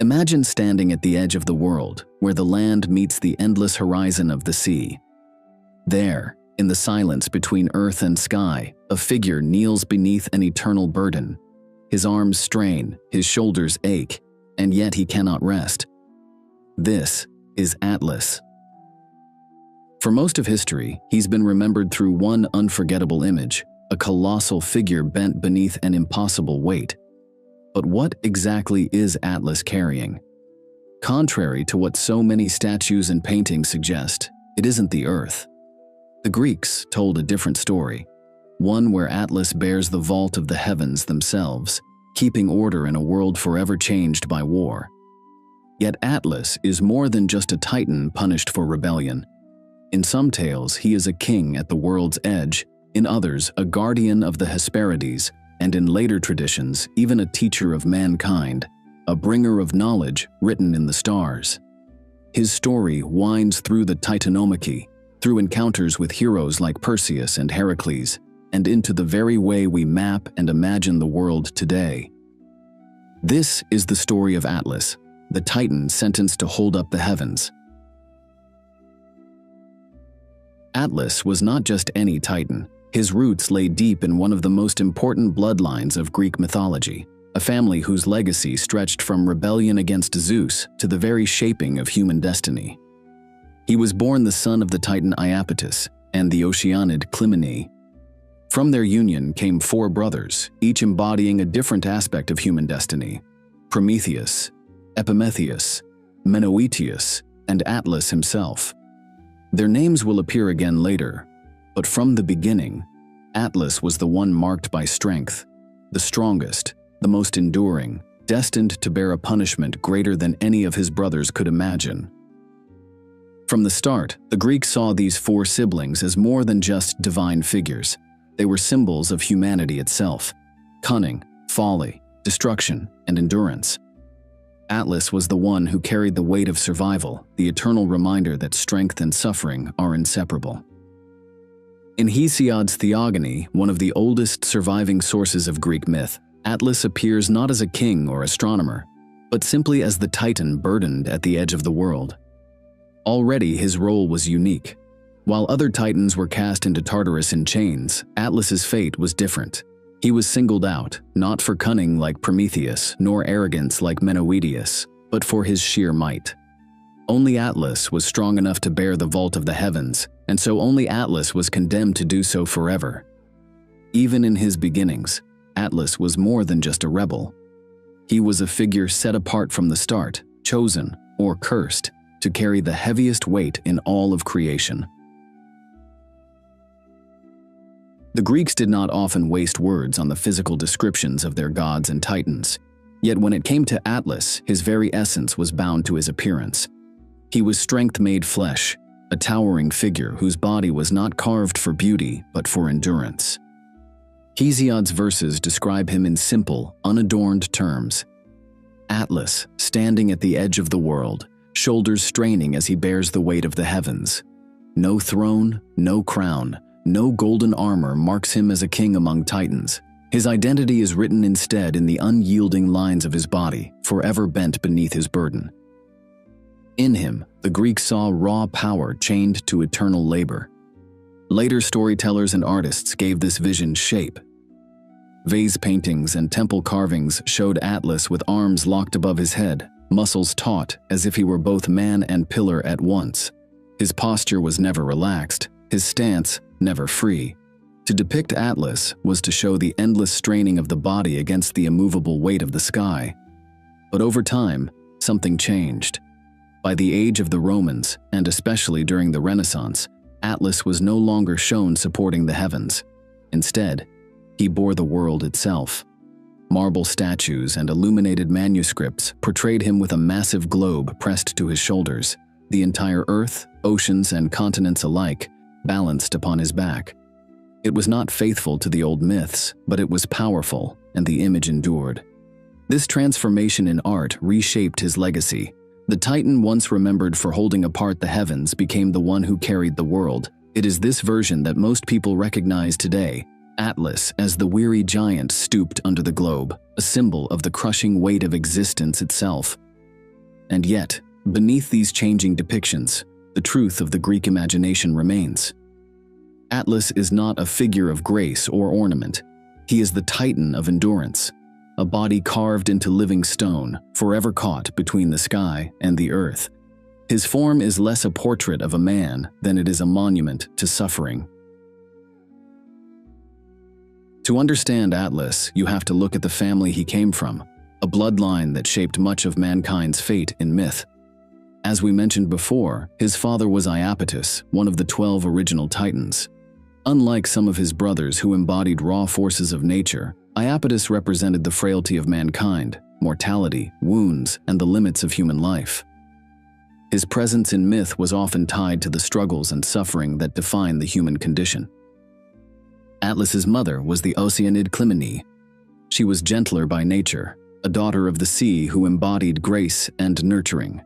Imagine standing at the edge of the world, where the land meets the endless horizon of the sea. There, in the silence between earth and sky, a figure kneels beneath an eternal burden. His arms strain, his shoulders ache, and yet he cannot rest. This is Atlas. For most of history, he's been remembered through one unforgettable image, a colossal figure bent beneath an impossible weight. But what exactly is Atlas carrying? Contrary to what so many statues and paintings suggest, it isn't the earth. The Greeks told a different story, one where Atlas bears the vault of the heavens themselves, keeping order in a world forever changed by war. Yet Atlas is more than just a titan punished for rebellion. In some tales, he is a king at the world's edge, in others, a guardian of the Hesperides, and in later traditions, even a teacher of mankind, a bringer of knowledge written in the stars. His story winds through the Titanomachy, through encounters with heroes like Perseus and Heracles, and into the very way we map and imagine the world today. This is the story of Atlas, the titan sentenced to hold up the heavens. Atlas was not just any titan. His roots lay deep in one of the most important bloodlines of Greek mythology, a family whose legacy stretched from rebellion against Zeus to the very shaping of human destiny. He was born the son of the titan Iapetus and the Oceanid Clymene. From their union came 4 brothers, each embodying a different aspect of human destiny: Prometheus, Epimetheus, Menoetius, and Atlas himself. Their names will appear again later, but from the beginning, Atlas was the one marked by strength, the strongest, the most enduring, destined to bear a punishment greater than any of his brothers could imagine. From the start, the Greeks saw these 4 siblings as more than just divine figures. They were symbols of humanity itself: cunning, folly, destruction, and endurance. Atlas was the one who carried the weight of survival, the eternal reminder that strength and suffering are inseparable. In Hesiod's Theogony, one of the oldest surviving sources of Greek myth, Atlas appears not as a king or astronomer, but simply as the titan burdened at the edge of the world. Already his role was unique. While other titans were cast into Tartarus in chains, Atlas's fate was different. He was singled out, not for cunning like Prometheus, nor arrogance like Menoetius, but for his sheer might. Only Atlas was strong enough to bear the vault of the heavens, and so only Atlas was condemned to do so forever. Even in his beginnings, Atlas was more than just a rebel. He was a figure set apart from the start, chosen, or cursed, to carry the heaviest weight in all of creation. The Greeks did not often waste words on the physical descriptions of their gods and titans, yet when it came to Atlas, his very essence was bound to his appearance. He was strength made flesh, a towering figure whose body was not carved for beauty but for endurance. Hesiod's verses describe him in simple, unadorned terms. Atlas, standing at the edge of the world, shoulders straining as he bears the weight of the heavens. No throne, no crown, no golden armor marks him as a king among titans. His identity is written instead in the unyielding lines of his body, forever bent beneath his burden. In him, the Greeks saw raw power chained to eternal labor. Later storytellers and artists gave this vision shape. Vase paintings and temple carvings showed Atlas with arms locked above his head, muscles taut as if he were both man and pillar at once. His posture was never relaxed, his stance never free. To depict Atlas was to show the endless straining of the body against the immovable weight of the sky. But over time, something changed. By the age of the Romans, and especially during the Renaissance, Atlas was no longer shown supporting the heavens. Instead, he bore the world itself. Marble statues and illuminated manuscripts portrayed him with a massive globe pressed to his shoulders, the entire earth, oceans, and continents alike balanced upon his back. It was not faithful to the old myths, but it was powerful, and the image endured. This transformation in art reshaped his legacy. The Titan once remembered for holding apart the heavens became the one who carried the world. It is this version that most people recognize today, Atlas as the weary giant stooped under the globe, a symbol of the crushing weight of existence itself. And yet, beneath these changing depictions, the truth of the Greek imagination remains. Atlas is not a figure of grace or ornament. He is the Titan of endurance, a body carved into living stone, forever caught between the sky and the earth. His form is less a portrait of a man than it is a monument to suffering. To understand Atlas, you have to look at the family he came from, a bloodline that shaped much of mankind's fate in myth. As we mentioned before, his father was Iapetus, one of the 12 original Titans. Unlike some of his brothers who embodied raw forces of nature, Iapetus represented the frailty of mankind, mortality, wounds, and the limits of human life. His presence in myth was often tied to the struggles and suffering that define the human condition. Atlas's mother was the Oceanid Clymene. She was gentler by nature, a daughter of the sea who embodied grace and nurturing.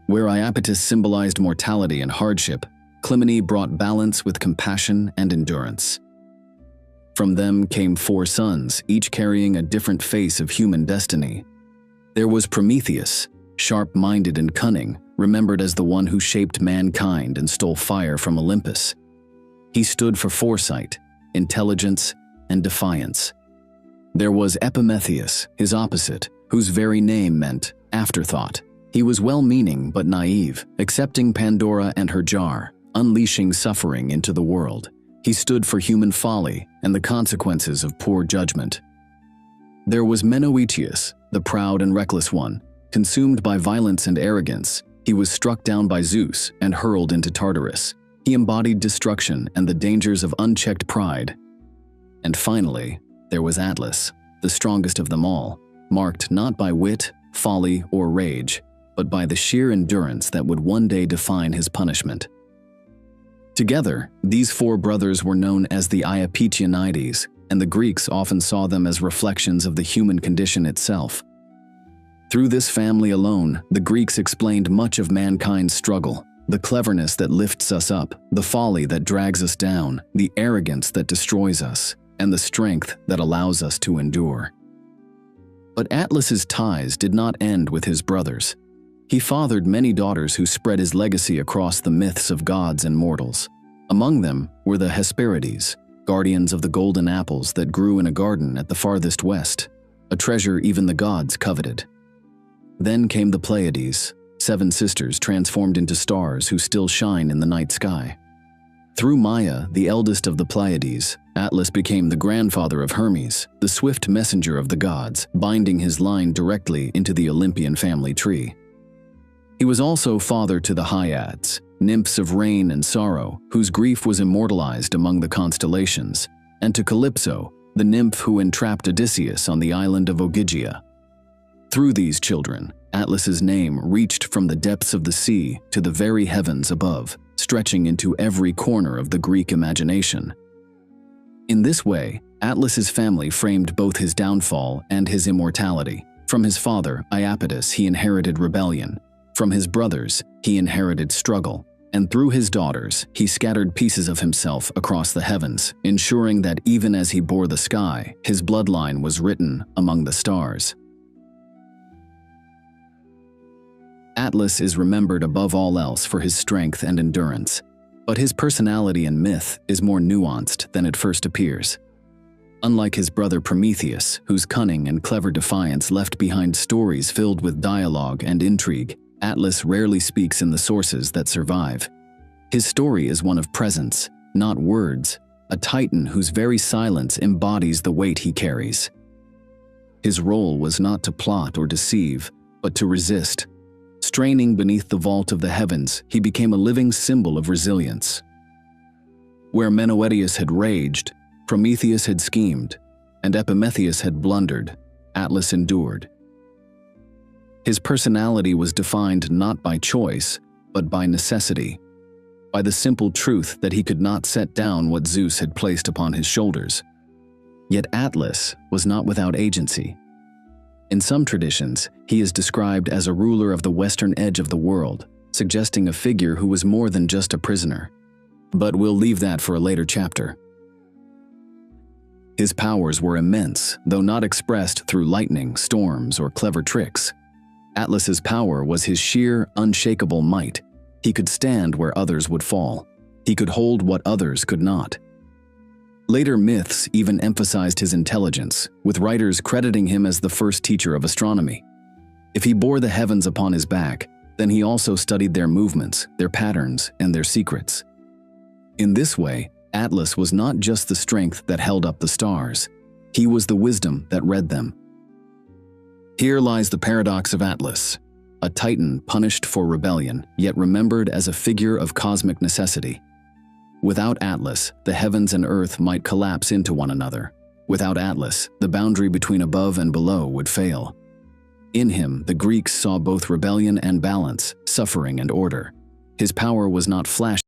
Where Iapetus symbolized mortality and hardship, Clymene brought balance with compassion and endurance. From them came 4 sons, each carrying a different face of human destiny. There was Prometheus, sharp-minded and cunning, remembered as the one who shaped mankind and stole fire from Olympus. He stood for foresight, intelligence, and defiance. There was Epimetheus, his opposite, whose very name meant afterthought. He was well-meaning but naive, accepting Pandora and her jar, unleashing suffering into the world. He stood for human folly and the consequences of poor judgment. There was Menoetius, the proud and reckless one. Consumed by violence and arrogance, he was struck down by Zeus and hurled into Tartarus. He embodied destruction and the dangers of unchecked pride. And finally, there was Atlas, the strongest of them all, marked not by wit, folly, or rage, but by the sheer endurance that would one day define his punishment. Together, these 4 brothers were known as the Iapetianides, and the Greeks often saw them as reflections of the human condition itself. Through this family alone, the Greeks explained much of mankind's struggle, the cleverness that lifts us up, the folly that drags us down, the arrogance that destroys us, and the strength that allows us to endure. But Atlas's ties did not end with his brothers. He fathered many daughters who spread his legacy across the myths of gods and mortals. Among them were the Hesperides, guardians of the golden apples that grew in a garden at the farthest west, a treasure even the gods coveted. Then came the Pleiades, 7 sisters transformed into stars who still shine in the night sky. Through Maia, the eldest of the Pleiades, Atlas became the grandfather of Hermes, the swift messenger of the gods, binding his line directly into the Olympian family tree. He was also father to the Hyads, nymphs of rain and sorrow, whose grief was immortalized among the constellations, and to Calypso, the nymph who entrapped Odysseus on the island of Ogygia. Through these children, Atlas's name reached from the depths of the sea to the very heavens above, stretching into every corner of the Greek imagination. In this way, Atlas's family framed both his downfall and his immortality. From his father, Iapetus, he inherited rebellion. From his brothers, he inherited struggle. And through his daughters, he scattered pieces of himself across the heavens, ensuring that even as he bore the sky, his bloodline was written among the stars. Atlas is remembered above all else for his strength and endurance, but his personality in myth is more nuanced than it first appears. Unlike his brother Prometheus, whose cunning and clever defiance left behind stories filled with dialogue and intrigue, Atlas rarely speaks in the sources that survive. His story is one of presence, not words, a titan whose very silence embodies the weight he carries. His role was not to plot or deceive, but to resist. Straining beneath the vault of the heavens, he became a living symbol of resilience. Where Menoetius had raged, Prometheus had schemed, and Epimetheus had blundered, Atlas endured. His personality was defined not by choice, but by necessity, by the simple truth that he could not set down what Zeus had placed upon his shoulders. Yet Atlas was not without agency. In some traditions, he is described as a ruler of the western edge of the world, suggesting a figure who was more than just a prisoner. But we'll leave that for a later chapter. His powers were immense, though not expressed through lightning, storms, or clever tricks. Atlas's power was his sheer, unshakable might. He could stand where others would fall. He could hold what others could not. Later myths even emphasized his intelligence, with writers crediting him as the first teacher of astronomy. If he bore the heavens upon his back, then he also studied their movements, their patterns, and their secrets. In this way, Atlas was not just the strength that held up the stars. He was the wisdom that read them. Here lies the paradox of Atlas, a titan punished for rebellion, yet remembered as a figure of cosmic necessity. Without Atlas, the heavens and earth might collapse into one another. Without Atlas, the boundary between above and below would fail. In him, the Greeks saw both rebellion and balance, suffering and order. His power was not flashy.